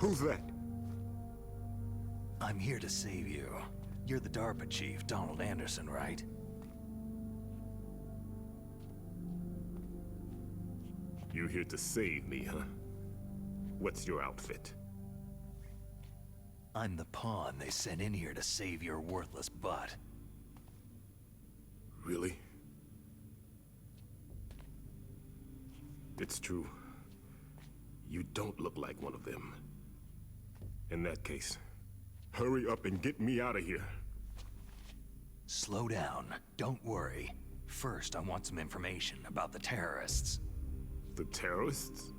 Who's that? I'm here to save you. You're the DARPA Chief, Donald Anderson, right? You're here to save me, huh? What's your outfit? I'm the pawn they sent in here to save your worthless butt. Really? It's true. You don't look like one of them. In that case, hurry up and get me out of here. Slow down. Don't worry. First, I want some information about the terrorists. The terrorists?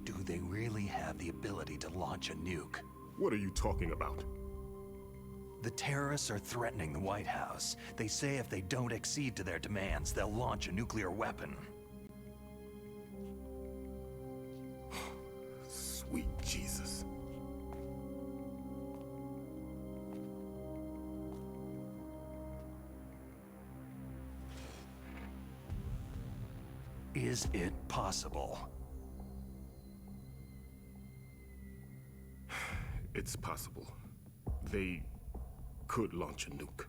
Do they really have the ability to launch a nuke? What are you talking about? The terrorists are threatening the White House. They say if they don't accede to their demands, they'll launch a nuclear weapon. Sweet Jesus. Is it possible? It's possible. They could launch a nuke.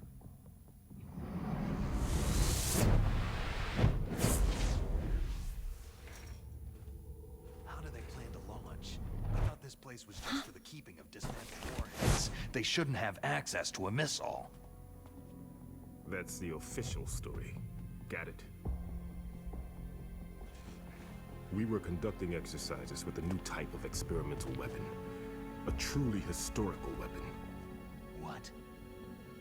How do they plan to launch? I thought this place was just for the keeping of dismantled warheads. They shouldn't have access to a missile. That's the official story. Got it? We were conducting exercises with a new type of experimental weapon. A truly historical weapon. What?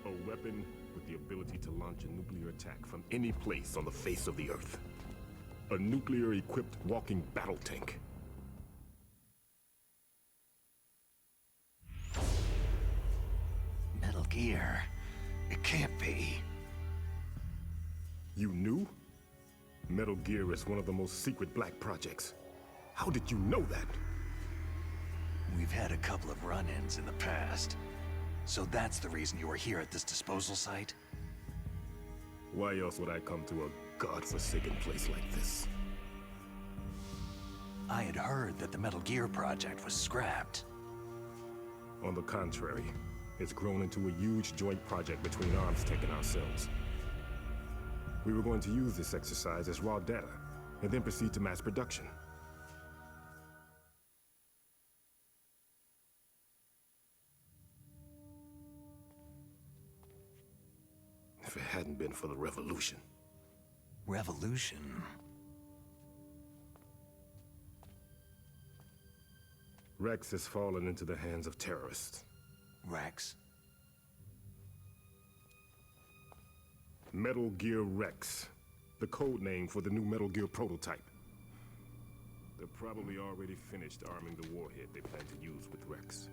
A weapon with the ability to launch a nuclear attack from any place on the face of the Earth. A nuclear-equipped walking battle tank. Metal Gear. It can't be. You knew? Metal Gear is one of the most secret black projects. How did you know that? We've had a couple of run-ins in the past. So that's the reason you were here at this disposal site? Why else would I come to a godforsaken place like this? I had heard that the Metal Gear project was scrapped. On the contrary, it's grown into a huge joint project between ArmsTech and ourselves. We were going to use this exercise as raw data, and then proceed to mass production. If it hadn't been for the revolution. Revolution? Rex has fallen into the hands of terrorists. Rex? Metal Gear Rex, the code name for the new Metal Gear prototype. They're probably already finished arming the warhead they plan to use with Rex.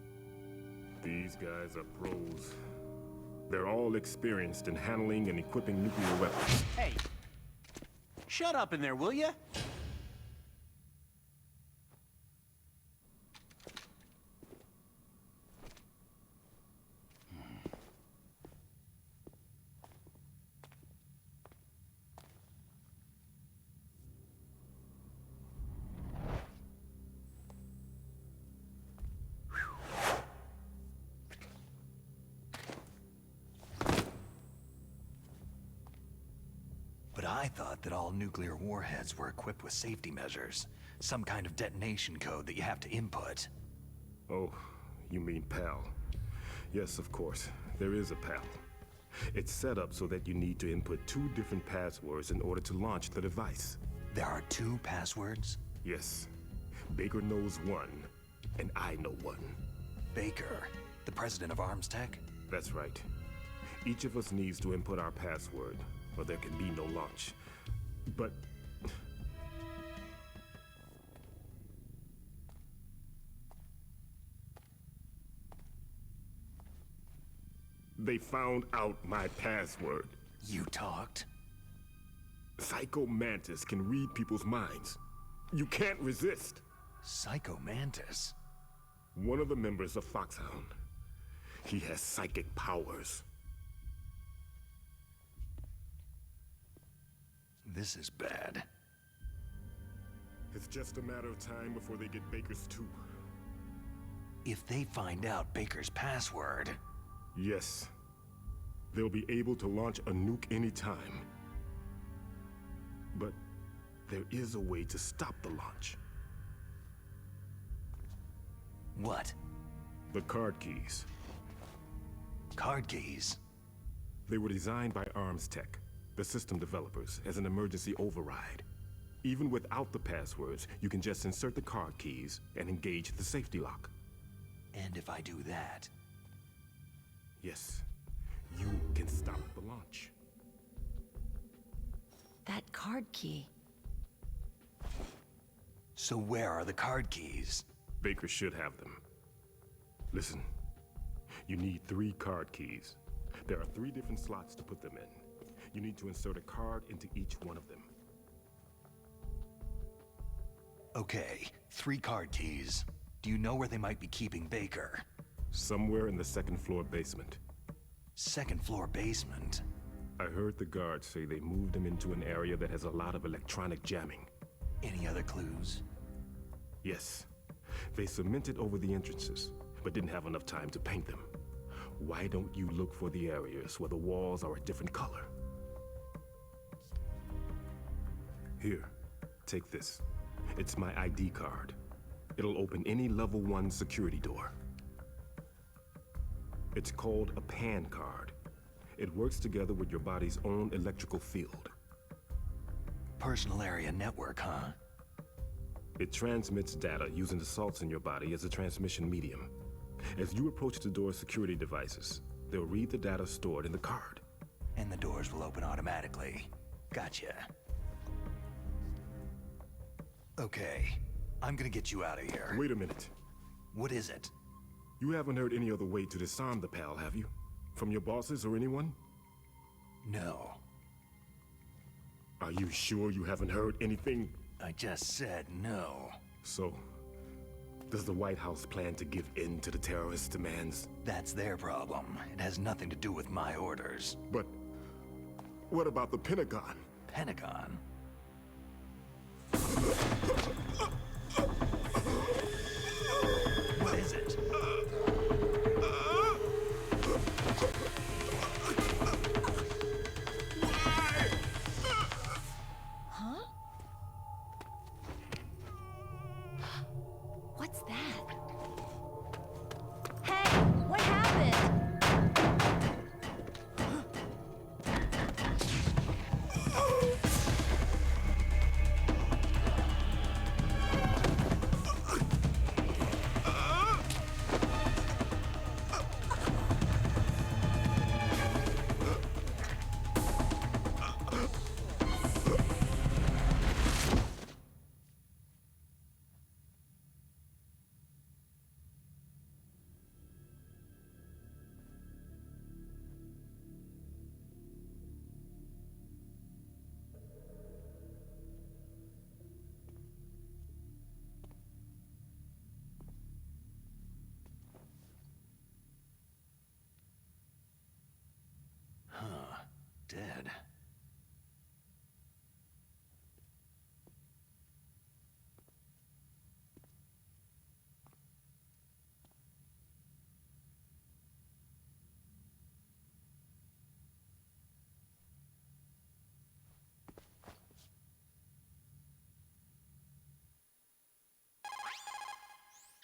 These guys are pros. They're all experienced in handling and equipping nuclear weapons. Hey! Shut up in there, will ya? But I thought that all nuclear warheads were equipped with safety measures. Some kind of detonation code that you have to input. Oh, you mean PAL. Yes, of course. There is a PAL. It's set up so that you need to input 2 different passwords in order to launch the device. There are 2 passwords? Yes. Baker knows one, and I know one. Baker, the president of ArmsTech? That's right. Each of us needs to input our password, or there can be no launch. But... they found out my password. You talked? Psycho Mantis can read people's minds. You can't resist. Psycho Mantis? One of the members of Foxhound. He has psychic powers. This is bad. It's just a matter of time before they get Baker's too. If they find out Baker's password... Yes. They'll be able to launch a nuke anytime. But there is a way to stop the launch. What? The card keys. Card keys? They were designed by Arms Tech, the system developers, as an emergency override. Even without the passwords, you can just insert the card keys and engage the safety lock. And if I do that... Yes, you can stop the launch. That card key. So where are the card keys? Baker should have them. Listen, you need 3 card keys. There are 3 different slots to put them in. You need to insert a card into each one of them. Okay, 3 card keys. Do you know where they might be keeping Baker? Somewhere in the 2nd floor basement. 2nd floor basement? I heard the guards say they moved him into an area that has a lot of electronic jamming. Any other clues? Yes. They cemented over the entrances, but didn't have enough time to paint them. Why don't you look for the areas where the walls are a different color? Here, take this. It's my ID card. It'll open any level 1 security door. It's called a PAN card. It works together with your body's own electrical field. Personal area network, huh? It transmits data using the salts in your body as a transmission medium. As you approach the door's security devices, they'll read the data stored in the card. And the doors will open automatically. Gotcha. Okay, I'm gonna get you out of here. Wait a minute. What is it? You haven't heard any other way to disarm the PAL, have you? From your bosses or anyone? No. Are you sure you haven't heard anything? I just said no. So, does the White House plan to give in to the terrorists' demands? That's their problem. It has nothing to do with my orders. But what about the Pentagon? Pentagon? What is it? Huh? What's that? Hey, what happened? Dead.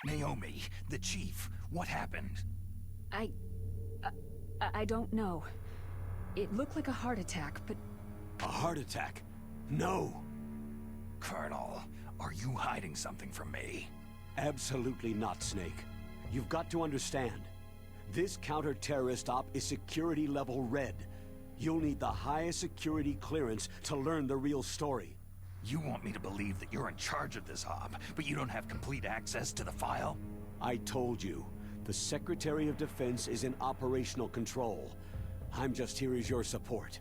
Naomi, the chief, what happened? I don't know. It looked like a heart attack, but... A heart attack? No! Colonel, are you hiding something from me? Absolutely not, Snake. You've got to understand. This counter-terrorist op is security level red. You'll need the highest security clearance to learn the real story. You want me to believe that you're in charge of this op, but you don't have complete access to the file? I told you. The Secretary of Defense is in operational control. I'm just here as your support.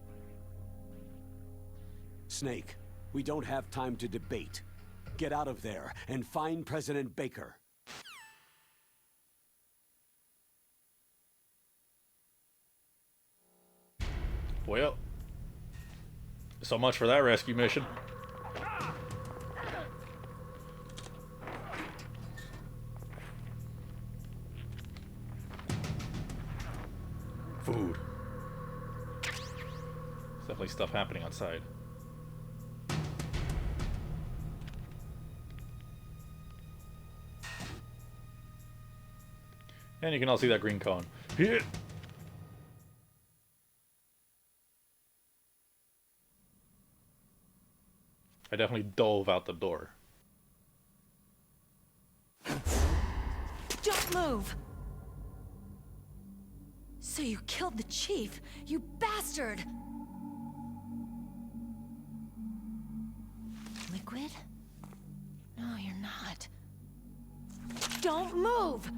Snake, we don't have time to debate. Get out of there and find President Baker. Well, so much for that rescue mission. definitely stuff happening outside. And you can all see that green cone. Hit! I definitely dove out the door. Don't move! So you killed the chief, you bastard! Liquid? No, you're not. Don't move!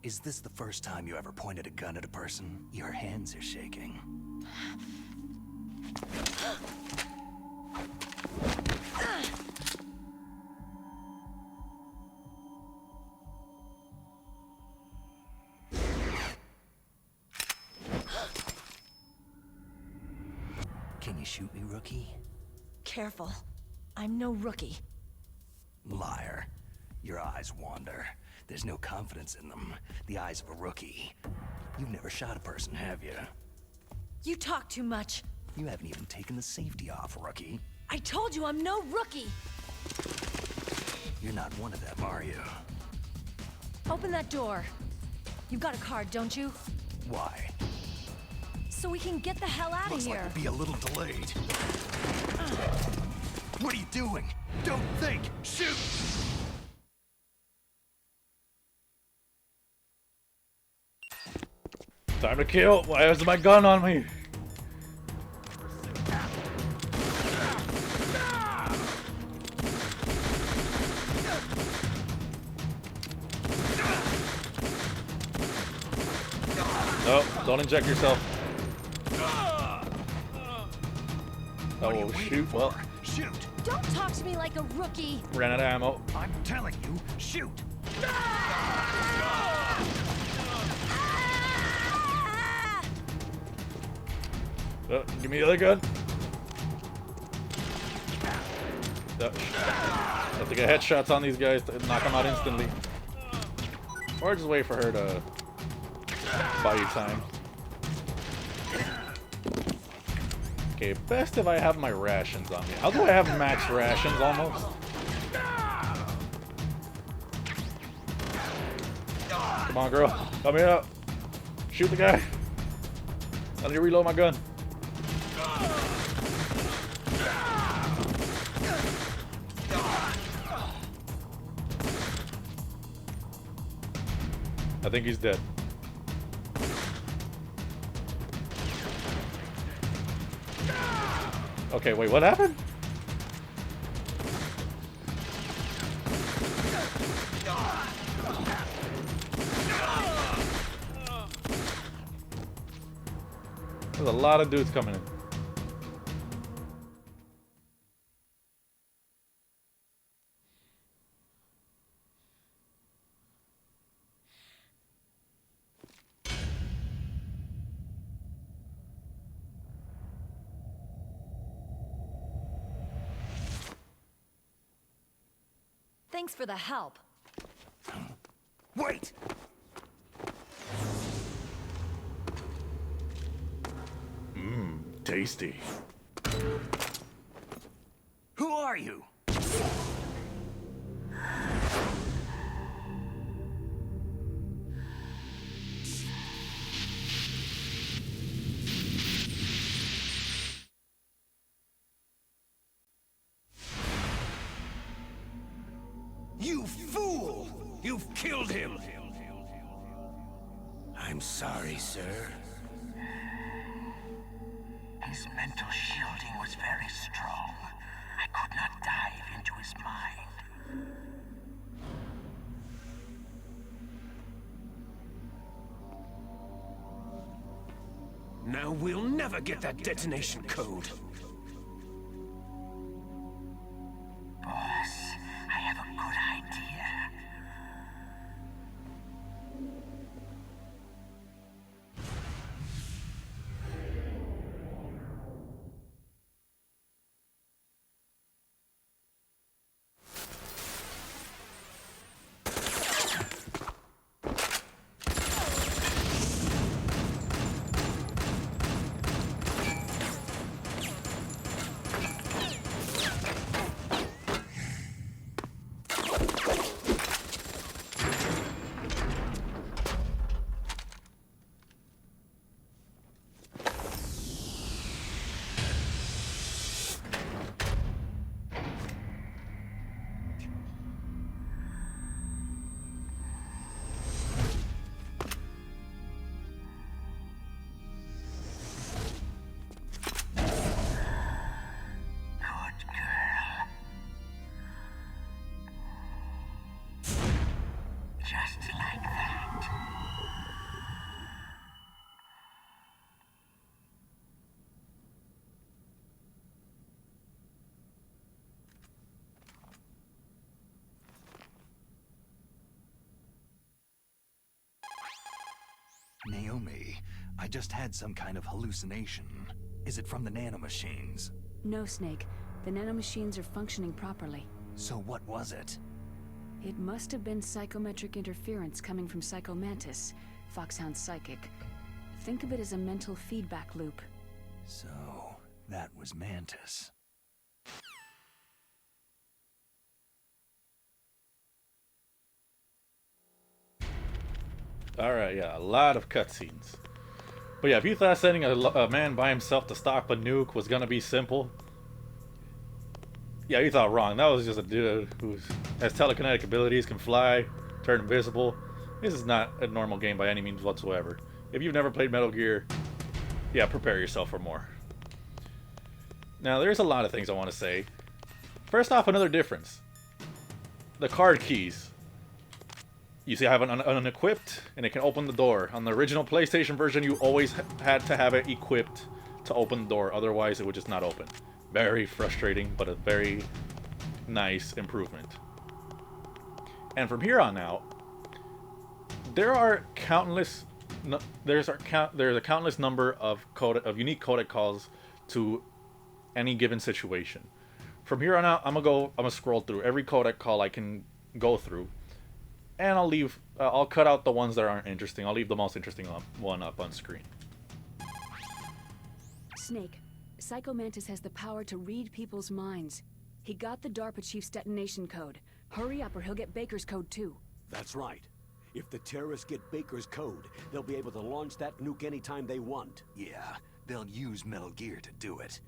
Is this the first time you ever pointed a gun at a person? Your hands are shaking. Can you shoot me, rookie? Careful. I'm no rookie. Liar. Your eyes wander. There's no confidence in them. The eyes of a rookie. You've never shot a person, have you? You talk too much. You haven't even taken the safety off, rookie. I told you I'm no rookie! You're not one of them, are you? Open that door. You got a card, don't you? Why? So we can get the hell out of Looks here. like we'll be a little delayed. What are you doing? Don't think! Shoot! Time to kill! Why has my gun on me? No, don't inject yourself. Oh, shoot. Well, Shoot! Don't talk to me like a rookie! ran out of ammo. I'm telling you, shoot! Give me the other gun. Have to get headshots on these guys to knock them out instantly. Or just wait for her to buy you time. Okay, best if I have my rations on me. How do I have max rations almost? Come on, girl. Help me out. Shoot the guy. I need to reload my gun. I think he's dead. Okay, wait, what happened? There's a lot of dudes coming in. Thanks for the help. Wait! Tasty. Who are you? You fool! You've killed him! I'm sorry, sir. His mental shielding was very strong. I could not dive into his mind. Now we'll never get that detonation code. Boss, I have a good idea. Naomi, I just had some kind of hallucination. Is it from the nanomachines? No, Snake. The nanomachines are functioning properly. So what was it? It must have been psychometric interference coming from Psycho Mantis, Foxhound's psychic. Think of it as a mental feedback loop. So, that was Mantis. Alright, yeah, a lot of cutscenes. But yeah, if you thought sending a man by himself to stop a nuke was gonna be simple, yeah, you thought wrong. That was just a dude who has telekinetic abilities, can fly, turn invisible. This is not a normal game by any means whatsoever. If you've never played Metal Gear, yeah, prepare yourself for more. Now, there's a lot of things I want to say. First off, another difference. The card keys. You see I have an unequipped, and it can open the door. On the original PlayStation version, you always had to have it equipped to open the door. Otherwise, it would just not open. Very frustrating, but a very nice improvement. And from here on out, there's a countless number of unique codec calls to any given situation. From here on out, I'm gonna scroll through every codec call I can go through, and I'll cut out the ones that aren't interesting. I'll leave the most interesting one up on screen. Snake, Psycho Mantis has the power to read people's minds. He got the DARPA Chief's detonation code. Hurry up or he'll get Baker's code too. That's right. If the terrorists get Baker's code, they'll be able to launch that nuke anytime they want. Yeah, they'll use Metal Gear to do it.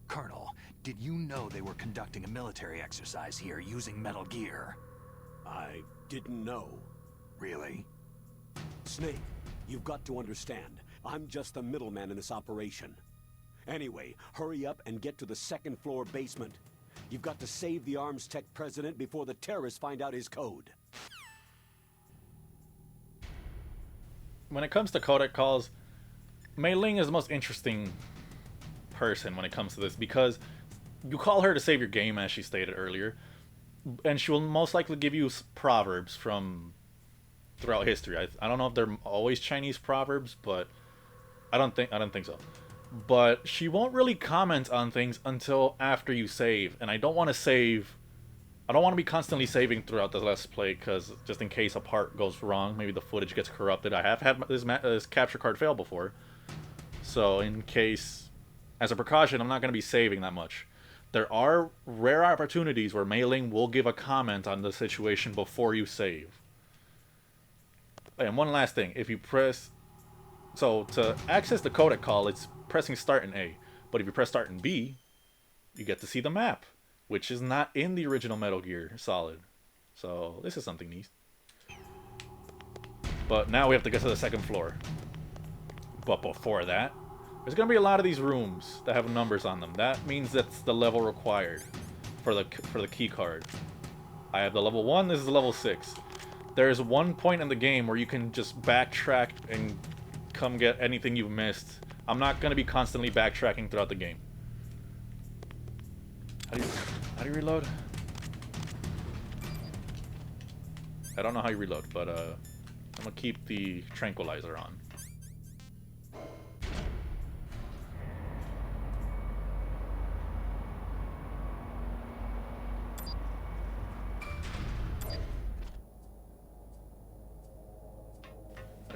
Colonel, did you know they were conducting a military exercise here using Metal Gear? I didn't know. Really? Snake, you've got to understand. I'm just the middleman in this operation. Anyway, hurry up and get to the second floor basement. You've got to save the Arms Tech president before the terrorists find out his code. When it comes to codec calls, Mei Ling is the most interesting person when it comes to this, because you call her to save your game, as she stated earlier, and she will most likely give you proverbs from throughout history. I don't know if they're always Chinese proverbs, but I don't think so. But she won't really comment on things until after you save, and I don't want to be constantly saving throughout the Let's Play, because just in case a part goes wrong, maybe the footage gets corrupted. I have had this capture card fail before, so in case, as a precaution, I'm not going to be saving that much. There are rare opportunities where Mei Ling will give a comment on the situation before you save. And one last thing, if you press... So, to access the codec call, it's pressing start in A. But if you press start in B, you get to see the map, which is not in the original Metal Gear Solid. So, this is something neat. But now we have to get to the second floor. But before that, there's going to be a lot of these rooms that have numbers on them. That means that's the level required for the key card. I have the level 1, this is the level 6. There's one point in the game where you can just backtrack and come get anything you've missed. I'm not going to be constantly backtracking throughout the game. How do you reload? I don't know how you reload, but I'm going to keep the tranquilizer on.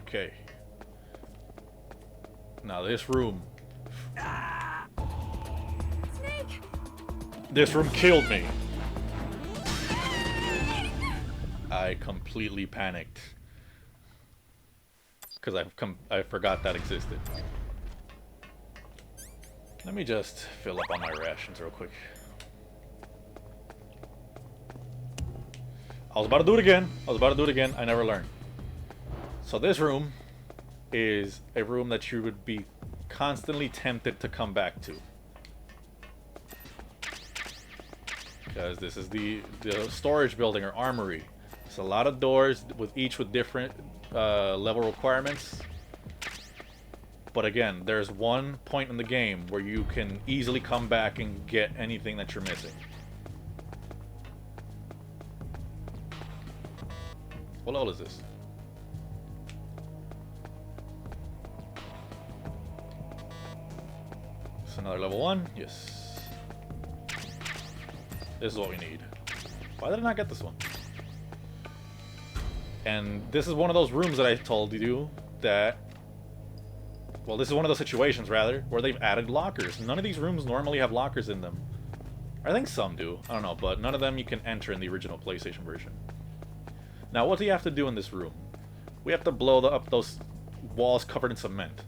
Okay. Now this room. Snake! This room killed me. I completely panicked. Because I forgot that existed. Let me just fill up on my rations real quick. I was about to do it again. I never learned. So this room is a room that you would be constantly tempted to come back to. Because this is the storage building or armory. There's a lot of doors, each with different level requirements. But again, there's one point in the game where you can easily come back and get anything that you're missing. What level is this? There's another level 1. Yes. This is what we need. Why did I not get this one? And this is one of those rooms that I told you that... Well, this is one of those situations, rather, where they've added lockers. None of these rooms normally have lockers in them. I think some do. I don't know, but none of them you can enter in the original PlayStation version. Now, what do you have to do in this room? We have to blow up those walls covered in cement.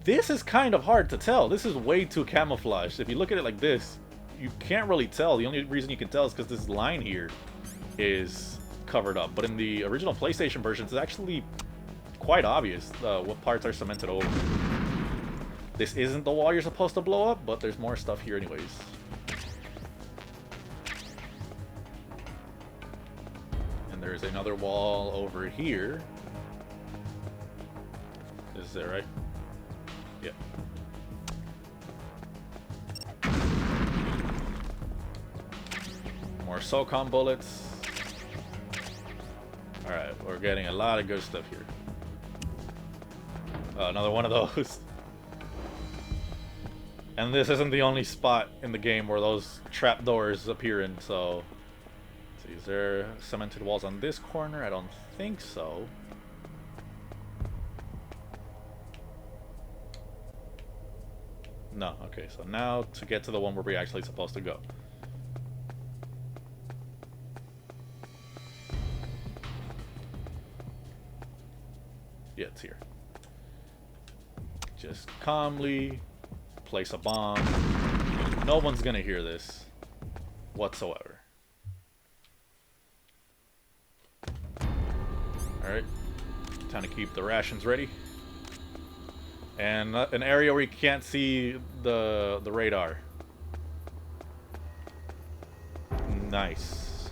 This is kind of hard to tell. This is way too camouflaged. If you look at it like this, you can't really tell. The only reason you can tell is because this line here is covered up. But in the original PlayStation version, it's actually quite obvious what parts are cemented over. This isn't the wall you're supposed to blow up, but there's more stuff here anyways. And there's another wall over here. Is that right? Yeah. More SOCOM bullets. Alright, we're getting a lot of good stuff here. Another one of those. And this isn't the only spot in the game where those trapdoors appear in, so... Let's see, is there cemented walls on this corner? I don't think so. No, okay, so now to get to the one where we're actually supposed to go. Yeah, it's here. Just calmly place a bomb. No one's gonna hear this whatsoever. Alright, time to keep the rations ready. And an area where you can't see the radar. Nice.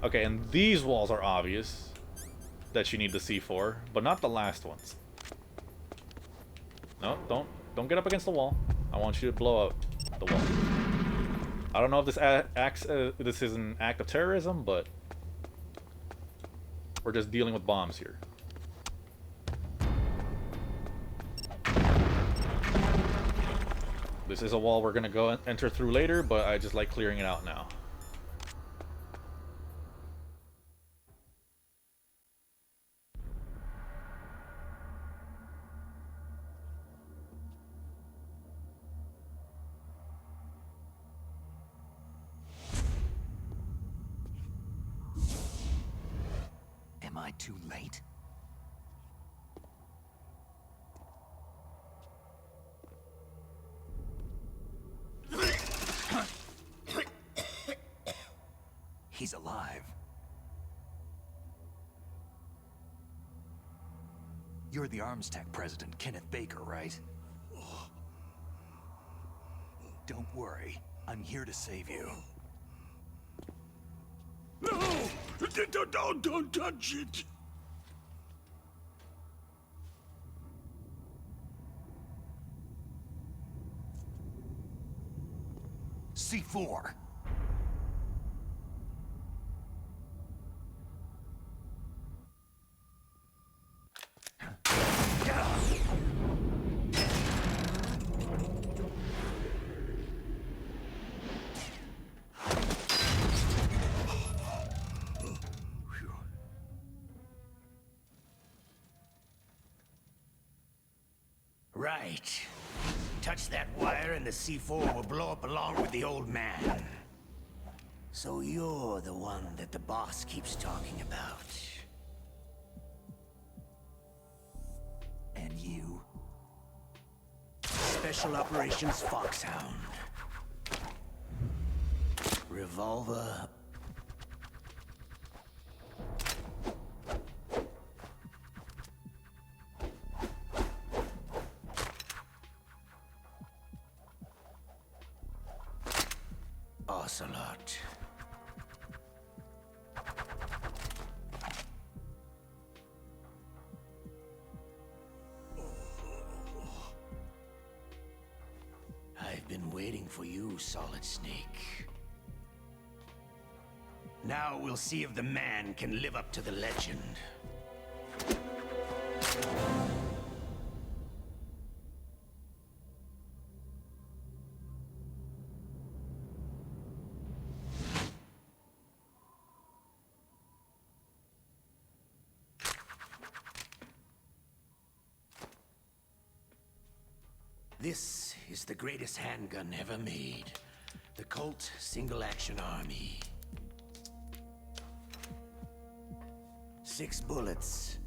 Okay, and these walls are obvious that you need the C4, but not the last ones. No, don't get up against the wall. I want you to blow up the wall. I don't know if this is an act of terrorism, but we're just dealing with bombs here. This is a wall we're gonna go and enter through later, but I just like clearing it out now. Am I too late? He's alive. You're the Arms Tech president, Kenneth Baker, right? Don't worry. I'm here to save you. No! Don't touch it! C4. Right. Touch that wire and the C4 will blow up along with the old man. So you're the one that the boss keeps talking about. And you? Special Operations Foxhound. Revolver... Ocelot. I've been waiting for you, Solid Snake. Now we'll see if the man can live up to the legend. This is the greatest handgun ever made. The Colt Single Action Army. 6 bullets.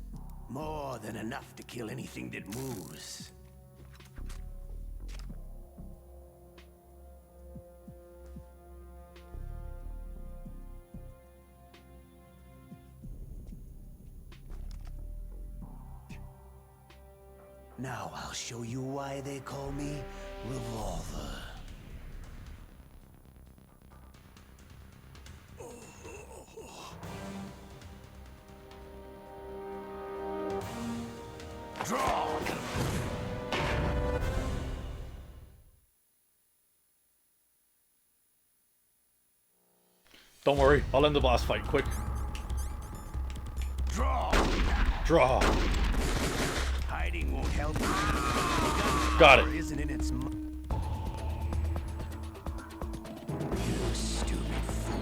More than enough to kill anything that moves. Now I'll show you why they call me Revolver. Draw! Don't worry, I'll end the boss fight quick. Draw! Draw. Hiding won't help you. Got it. Isn't in its you stupid fool.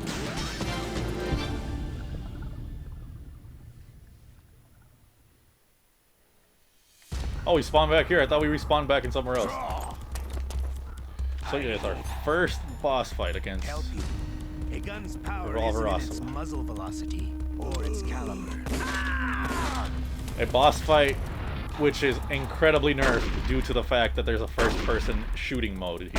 Oh, we spawned back here. I thought we respawned back in somewhere else. Draw! So yeah, it's our first boss fight against Help you. A gun's power Revolver isn't in its Ocelot. muzzle velocity or its caliber. a boss fight which is incredibly nerfed due to the fact that there's a first-person shooting mode here.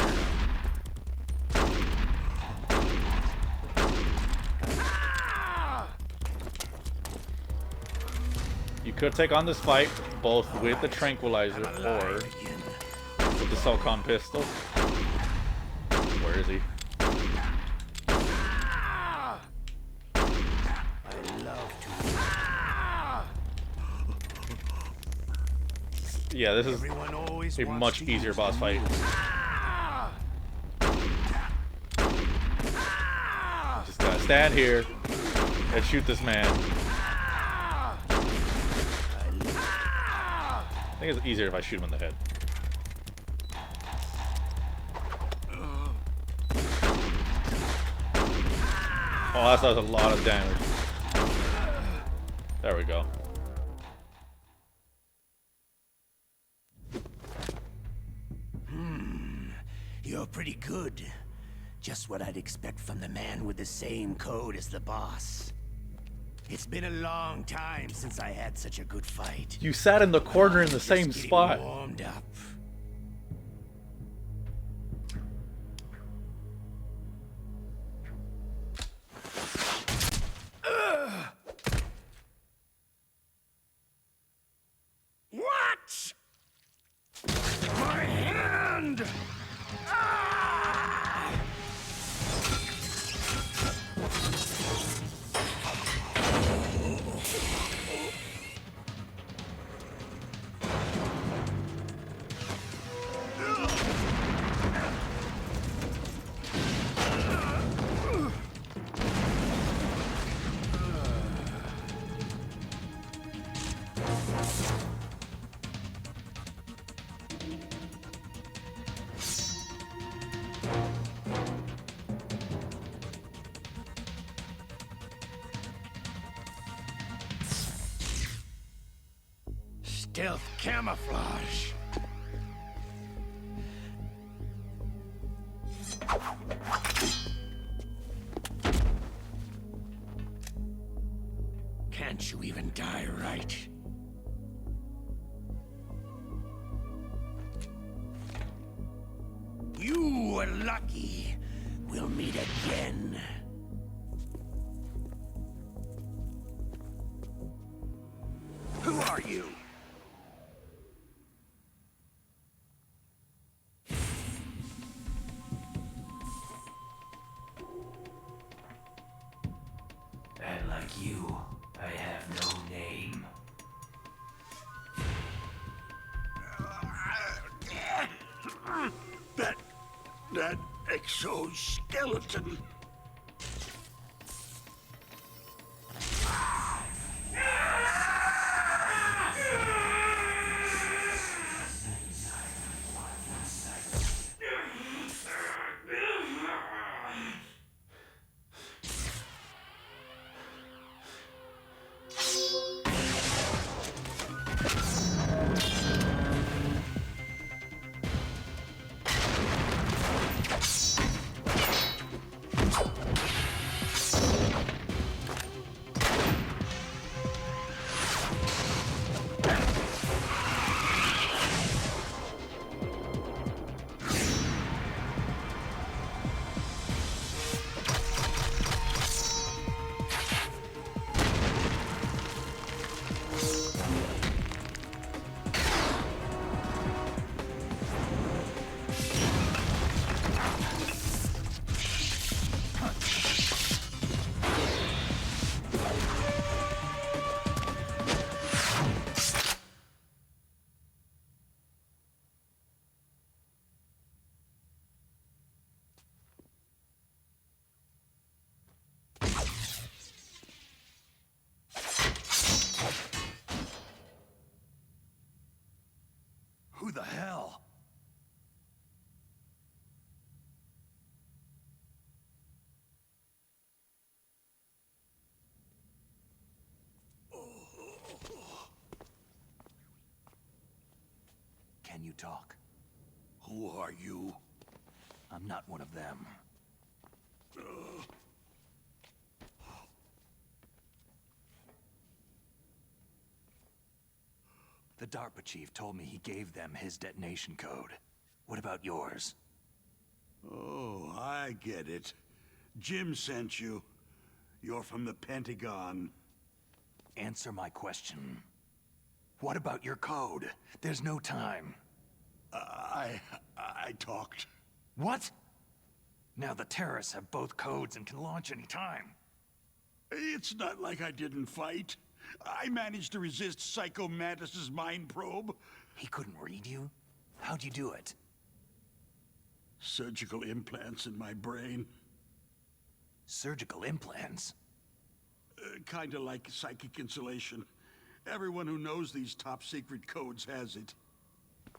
You could take on this fight both with the tranquilizer or with the Solcon pistol. Where is he? Yeah, this is a much easier boss fight. Just gotta stand here and shoot this man. I think it's easier if I shoot him in the head. Oh, that does a lot of damage. There we go. You're pretty good. Just what I'd expect from the man with the same code as the boss. It's been a long time since I had such a good fight. You sat in the corner in the same Just getting spot. warmed up. What? My hand! Stealth camouflage. Can't you even die right? You were lucky. We'll meet again. Who are you? And like you, I have no name. That exoskeleton. you talk. Who are you? I'm not one of them. The DARPA Chief told me he gave them his detonation code. What about yours? Oh, I get it. Jim sent you. You're from the Pentagon. Answer my question. What about your code? There's no time. I talked. What? Now the terrorists have both codes and can launch any time. It's not like I didn't fight. I managed to resist Psycho Mantis's mind probe. He couldn't read you? How'd you do it? Surgical implants in my brain. Surgical implants? Kinda like psychic insulation. Everyone who knows these top-secret codes has it.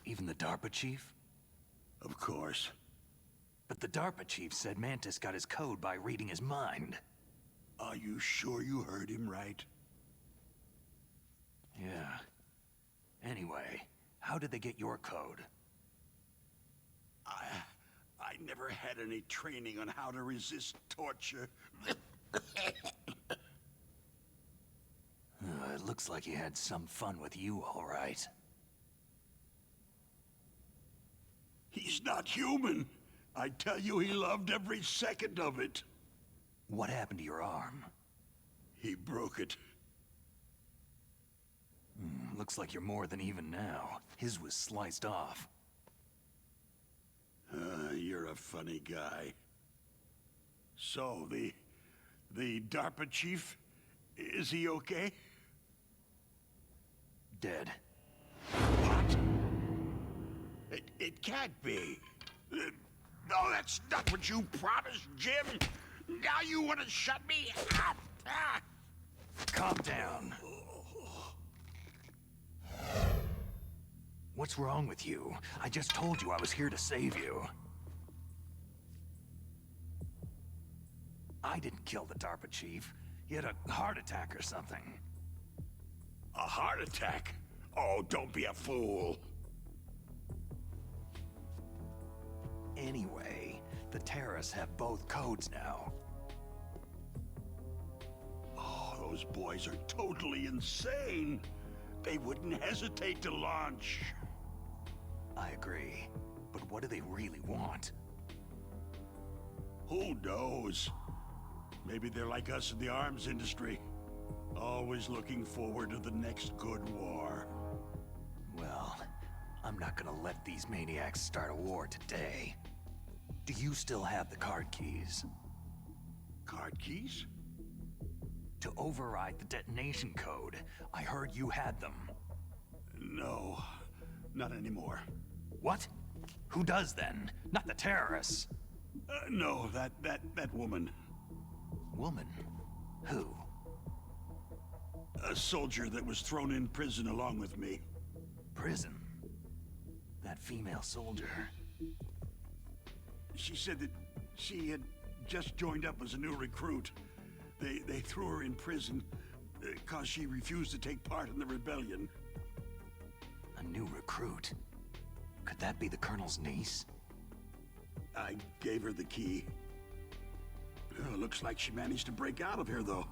Even the DARPA Chief? Of course. But the DARPA Chief said Mantis got his code by reading his mind. Are you sure you heard him right? Yeah. Anyway, how did they get your code? I never had any training on how to resist torture. It looks like he had some fun with you, all right. He's not human. I tell you, he loved every second of it. What happened to your arm? He broke it. Looks like you're more than even now. His was sliced off. You're a funny guy. So, the DARPA chief, is he okay? Dead. What? It can't be. No, that's not what you promised, Jim. Now you want to shut me up? Calm down. What's wrong with you? I just told you I was here to save you. I didn't kill the DARPA chief. He had a heart attack or something. A heart attack? Oh, don't be a fool. Anyway, the terrorists have both codes now. Oh, those boys are totally insane. They wouldn't hesitate to launch. I agree. But what do they really want? Who knows? Maybe they're like us in the arms industry. Always looking forward to the next good war. Well, I'm not gonna let these maniacs start a war today. Do you still have the card keys? Card keys? To override the detonation code. I heard you had them. No, not anymore. What? Who does then? Not the terrorists. No, that woman. Woman? Who? A soldier that was thrown in prison along with me. Prison? That female soldier. She said that she had just joined up as a new recruit. They threw her in prison because she refused to take part in the rebellion. A new recruit? Could that be the Colonel's niece? I gave her the key. Looks like she managed to break out of here, though.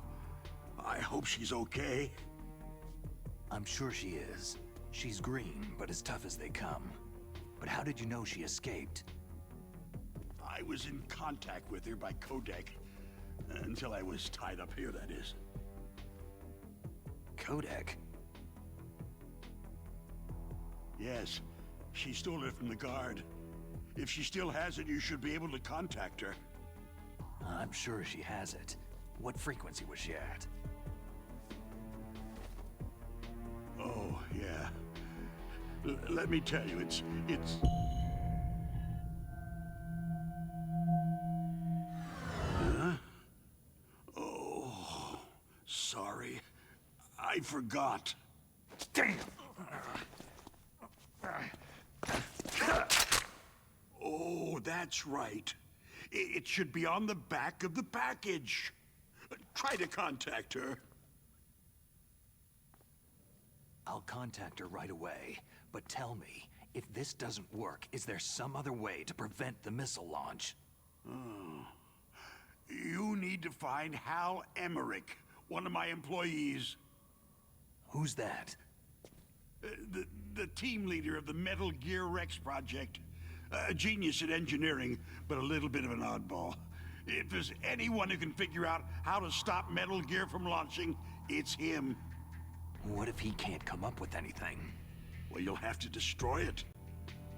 I hope she's okay. I'm sure she is. She's green, but as tough as they come. But how did you know she escaped? I was in contact with her by codec. Until I was tied up here, that is. Codec? Yes. She stole it from the guard. If she still has it, you should be able to contact her. I'm sure she has it. What frequency was she at? Oh, yeah. Let me tell you, it's... Huh? Oh, sorry. I forgot. Damn! Oh, that's right. It should be on the back of the package. Try to contact her. I'll contact her right away, but tell me, If this doesn't work, is there some other way to prevent the missile launch? You need to find Hal Emmerich, one of my employees. Who's that? The team leader of the Metal Gear Rex project. A genius at engineering, but a little bit of an oddball. If there's anyone who can figure out how to stop Metal Gear from launching, it's him. What if he can't come up with anything? Well, you'll have to destroy it.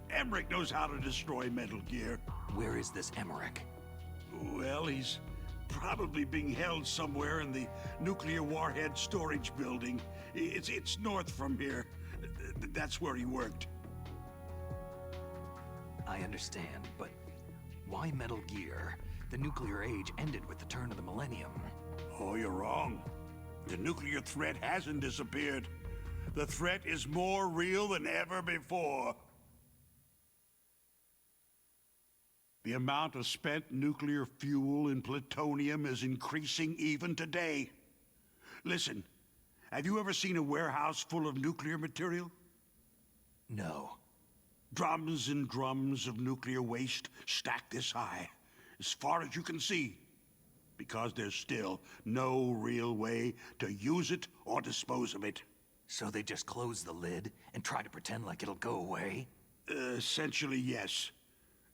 Emmerich knows how to destroy Metal Gear. Where is this Emmerich? Well, he's probably being held somewhere in the nuclear warhead storage building. It's north from here. That's where he worked. I understand, but why Metal Gear? The nuclear age ended with the turn of the millennium. Oh, you're wrong. The nuclear threat hasn't disappeared. The threat is more real than ever before. The amount of spent nuclear fuel and plutonium is increasing even today. Listen, have you ever seen a warehouse full of nuclear material? No. Drums and drums of nuclear waste stacked this high, as far as you can see, because there's still no real way to use it or dispose of it. So they just close the lid and try to pretend like it'll go away? Essentially, yes.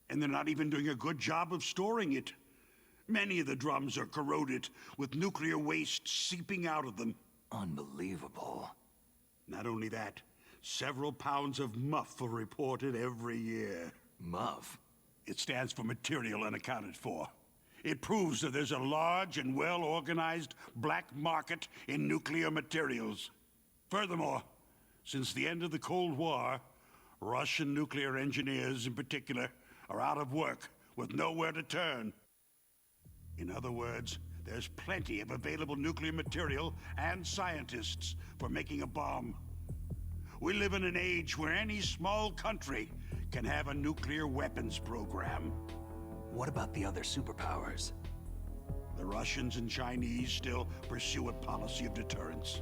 And they're not even doing a good job of storing it. Many of the drums are corroded, with nuclear waste seeping out of them. Unbelievable. Not only that, several pounds of MUF are reported every year. MUF? It stands for material unaccounted for. It proves that there's a large and well-organized black market in nuclear materials. Furthermore, since the end of the Cold War, Russian nuclear engineers in particular are out of work with nowhere to turn. In other words, there's plenty of available nuclear material and scientists for making a bomb. We live in an age where any small country can have a nuclear weapons program. What about the other superpowers? The Russians and Chinese still pursue a policy of deterrence.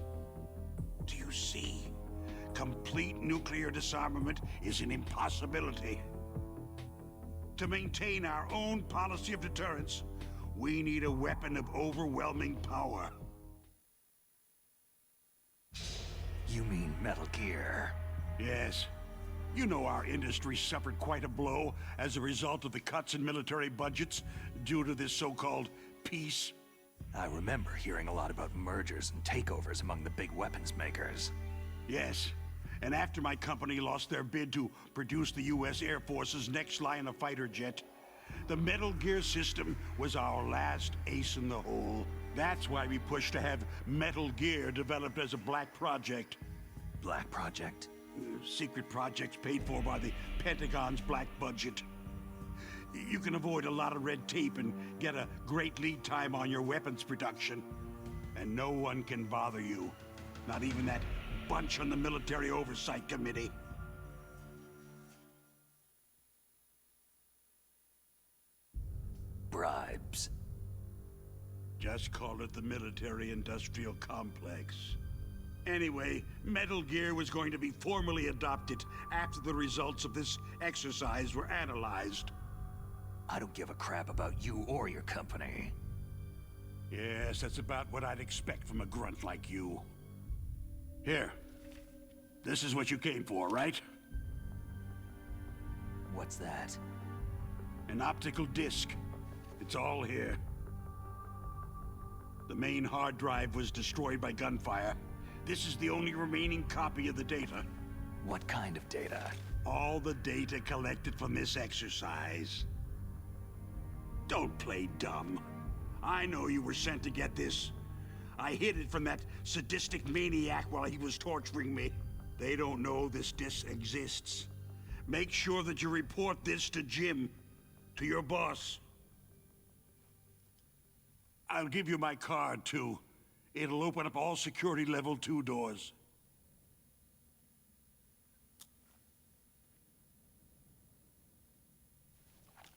Do you see? Complete nuclear disarmament is an impossibility. To maintain our own policy of deterrence, we need a weapon of overwhelming power. You mean Metal Gear? Yes. You know our industry suffered quite a blow as a result of the cuts in military budgets due to this so-called peace. I remember hearing a lot about mergers and takeovers among the big weapons makers. Yes. And after my company lost their bid to produce the U.S. Air Force's next line of fighter jet, the Metal Gear system was our last ace in the hole. That's why we pushed to have Metal Gear developed as a black project. Black project? Secret projects paid for by the Pentagon's black budget. You can avoid a lot of red tape and get a great lead time on your weapons production. And no one can bother you. Not even that bunch on the Military Oversight Committee. Bribes. Just call it the military-industrial complex. Anyway, Metal Gear was going to be formally adopted after the results of this exercise were analyzed. I don't give a crap about you or your company. Yes, that's about what I'd expect from a grunt like you. Here. This is what you came for, right? What's that? An optical disc. It's all here. The main hard drive was destroyed by gunfire. This is the only remaining copy of the data. What kind of data? All the data collected from this exercise. Don't play dumb. I know you were sent to get this. I hid it from that sadistic maniac while he was torturing me. They don't know this disc exists. Make sure that you report this to Jim, to your boss. I'll give you my card, too. It'll open up all security level 2 doors.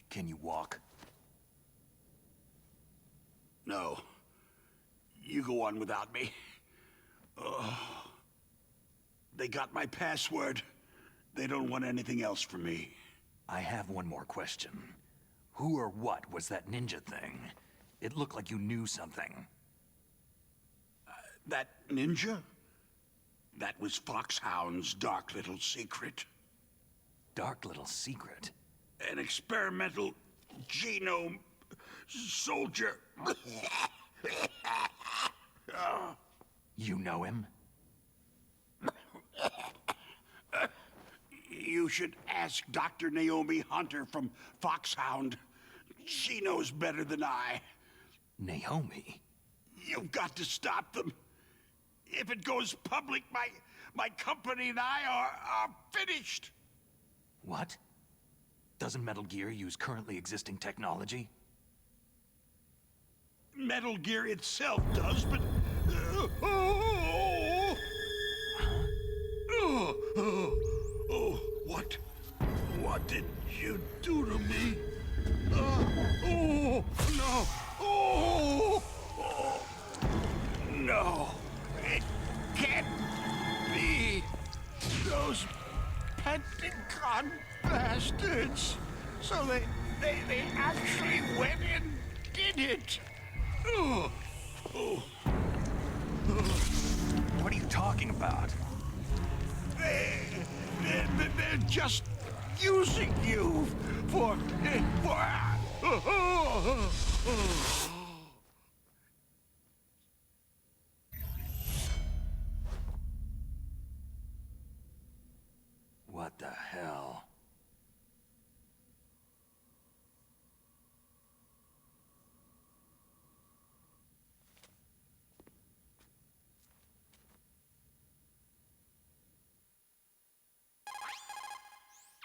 Can you walk? No. You go on without me. They got my password. They don't want anything else from me. I have one more question. Who or what was that ninja thing? It looked like you knew something. That ninja? That was Foxhound's dark little secret. Dark little secret? An experimental genome soldier. You know him? You should ask Dr. Naomi Hunter from Foxhound. She knows better than I. Naomi? You've got to stop them. If it goes public, my company and I are finished. What? Doesn't Metal Gear use currently existing technology? Metal Gear itself does, but... What did you do to me? No, it can't be. Those Pentagon bastards. So they actually went and did it. What are you talking about? They're just using you for... What the hell?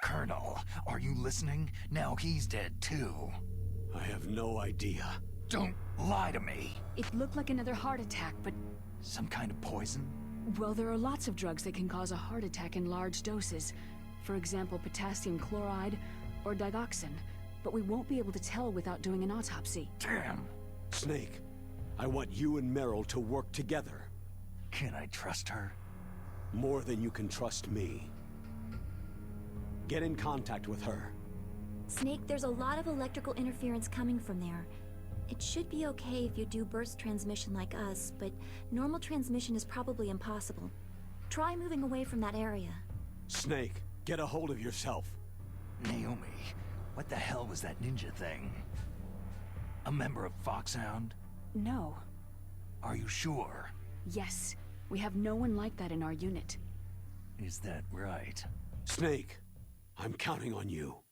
Colonel, are you listening? Now he's dead too. I have no idea. Don't lie to me. It looked like another heart attack, but... Some kind of poison? Well, there are lots of drugs that can cause a heart attack in large doses. For example, potassium chloride or digoxin. But we won't be able to tell without doing an autopsy. Damn. Snake, I want you and Meryl to work together. Can I trust her? More than you can trust me. Get in contact with her. Snake, there's a lot of electrical interference coming from there. It should be okay if you do burst transmission like us, but normal transmission is probably impossible. Try moving away from that area. Snake, get a hold of yourself. Naomi, what the hell was that ninja thing? A member of Foxhound? No. Are you sure? Yes. We have no one like that in our unit. Is that right? Snake, I'm counting on you.